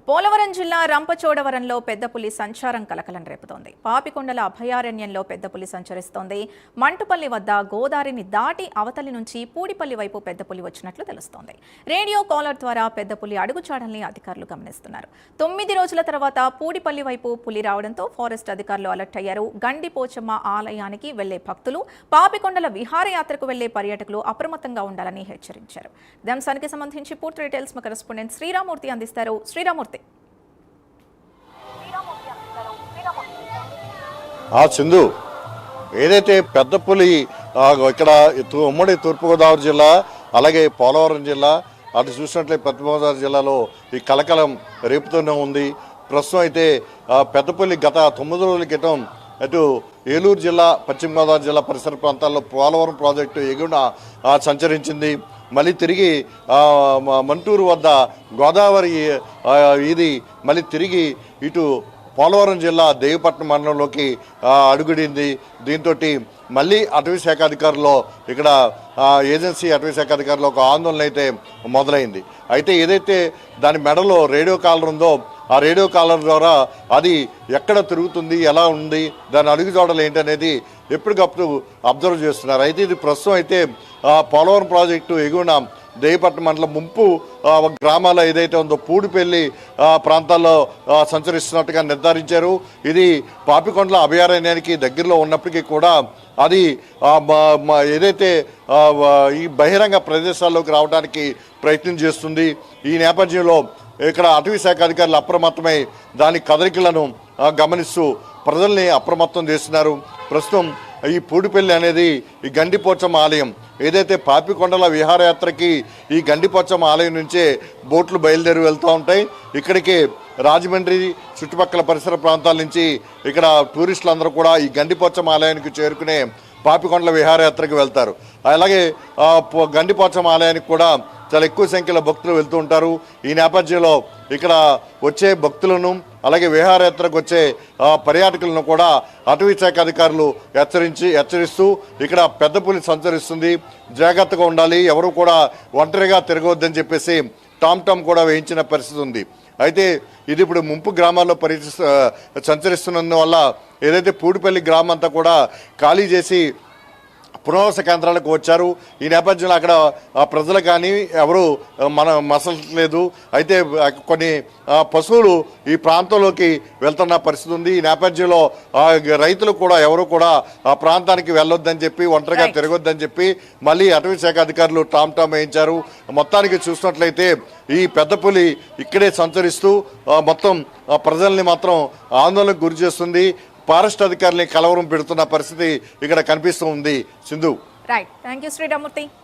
పోలవరం జిల్లా రంపచోడవరంలో పెద్ద పులి సంచారం కలకలం రేపుతోంది. పాపికొండల అభయారణ్యంలో పెద్ద పులి సంచరిస్తోంది. మంటుపల్లి వద్ద గోదారిని దాటి అవతలి నుంచి పూడిపల్లి వైపు పెద్ద పులి వచ్చినట్లు తెలుస్తోంది. రేడియో కాలర్ ద్వారా పెద్ద పులి అడుగుచాడల్ని అధికారులు గమనిస్తున్నారు. 9 రోజుల తర్వాత పూడిపల్లి వైపు పులి రావడంతో ఫారెస్ట్ అధికారులు అలర్ట్ అయ్యారు. గండిపోచమ్మ ఆలయానికి వెళ్లే భక్తులు, పాపికొండల విహారయాత్రకు వెళ్లే పర్యాటకులు అప్రమత్తంగా ఉండాలని హెచ్చరించారు. ఈ అంశానికి సంబంధించి పూర్తి డీటెయిల్స్ మా కరెస్పాండెంట్ శ్రీరామూర్తి అందిస్తారు. శ్రీరామూర్తి. సింధు, ఏదైతే పెద్ద పులి ఇక్కడ ఉమ్మడి తూర్పుగోదావరి జిల్లా అలాగే పోలవరం జిల్లా అటు చూసినట్లయితే పశ్చిమ గోదావరి జిల్లాలో ఈ కలకలం రేపుతూనే ఉంది. ప్రస్తుతం అయితే పెద్ద పులి గత 9 రోజుల క్రితం అటు ఏలూరు జిల్లా పశ్చిమ గోదావరి జిల్లా పరిసర ప్రాంతాల్లో పోలవరం ప్రాజెక్టు ఎగువన సంచరించింది. మళ్ళీ తిరిగి మంటూరు వద్ద గోదావరి ఇది మళ్ళీ తిరిగి ఇటు పోలవరం జిల్లా దేవిపట్నం మండలంలోకి అడుగుడింది. దీంతో మళ్ళీ అటవీ శాఖ అధికారులు ఇక్కడ ఏజెన్సీ అటవీ శాఖ అధికారులు ఒక ఆందోళన అయితే మొదలైంది. అయితే ఏదైతే దాని మెడలో రేడియో కాలర్ ఉందో ఆ రేడియో కాలర్ ద్వారా అది ఎక్కడ తిరుగుతుంది, ఎలా ఉంది, దాని అడుగుజాడలు ఏంటనేది ఎప్పటికప్పుడు అబ్జర్వ్ చేస్తున్నారు. అయితే ఇది ప్రస్తుతం అయితే పోలవరం ప్రాజెక్టు ఎగువన దేవిపట్నం మండలం ముంపు గ్రామాల ఏదైతే ఉందో పూడిపల్లి ప్రాంతాల్లో సంచరిస్తున్నట్టుగా నిర్ధారించారు. ఇది పాపికొండల అభయారణ్యానికి దగ్గరలో ఉన్నప్పటికీ కూడా అది ఏదైతే ఈ బహిరంగ ప్రదేశాల్లోకి రావడానికి ప్రయత్నం చేస్తుంది. ఈ నేపథ్యంలో ఇక్కడ అటవీ శాఖ అధికారులు అప్రమత్తమై దాని కదలికలను గమనిస్తూ ప్రజల్ని అప్రమత్తం చేస్తున్నారు. ప్రస్తుతం ఈ పూడిపల్లి అనేది ఈ గండిపోచమ్మ ఆలయం ఏదైతే పాపికొండల విహారయాత్రకి ఈ గండిపోచమ్మ ఆలయం నుంచే బోట్లు బయలుదేరి వెళ్తూ ఉంటాయి. ఇక్కడికి రాజమండ్రి చుట్టుపక్కల పరిసర ప్రాంతాల నుంచి ఇక్కడ టూరిస్టులందరూ కూడా ఈ గండిపోచమ్మ ఆలయానికి చేరుకునే పాపికొండల విహారయాత్రకి వెళ్తారు. అలాగే గండిపోచమ్మ ఆలయానికి కూడా చాలా ఎక్కువ సంఖ్యలో భక్తులు వెళ్తూ ఉంటారు. ఈ నేపథ్యంలో ఇక్కడ వచ్చే భక్తులను అలాగే విహారయాత్రకు వచ్చే పర్యాటకులను కూడా అటవీ శాఖ అధికారులు హెచ్చరిస్తూ ఇక్కడ పెద్ద పులి సంచరిస్తుంది, జాగ్రత్తగా ఉండాలి, ఎవరు కూడా ఒంటరిగా తిరగవద్దని చెప్పేసి టామ్ కూడా వేయించిన పరిస్థితి ఉంది. అయితే ఇది ఇప్పుడు ముంపు గ్రామాల్లో సంచరిస్తున్నందువల్ల ఏదైతే పూడిపల్లి గ్రామం అంతా కూడా ఖాళీ చేసి పునరావాస కేంద్రాలకు వచ్చారు. ఈ నేపథ్యంలో అక్కడ ప్రజలు కానీ ఎవరు మసలట్లేదు. అయితే కొన్ని పశువులు ఈ ప్రాంతంలోకి వెళ్తున్న పరిస్థితి ఉంది. ఈ నేపథ్యంలో రైతులు కూడా ఎవరు కూడా ఆ ప్రాంతానికి వెళ్ళొద్దని చెప్పి, ఒంటరిగా తిరగొద్దని చెప్పి మళ్ళీ అటవీ శాఖ అధికారులు టామ్ వేయించారు. మొత్తానికి చూసినట్లయితే ఈ పెద్ద పులి ఇక్కడే సంచరిస్తూ మొత్తం ప్రజల్ని మాత్రం ఆందోళనకు గురి చేస్తుంది. ఫారెస్ట్ అధికారులని కలవరం పెడుతున్న పరిస్థితి ఇక్కడ కనిపిస్తూ ఉంది. Sindhu. Right, thank you Sriramurthy.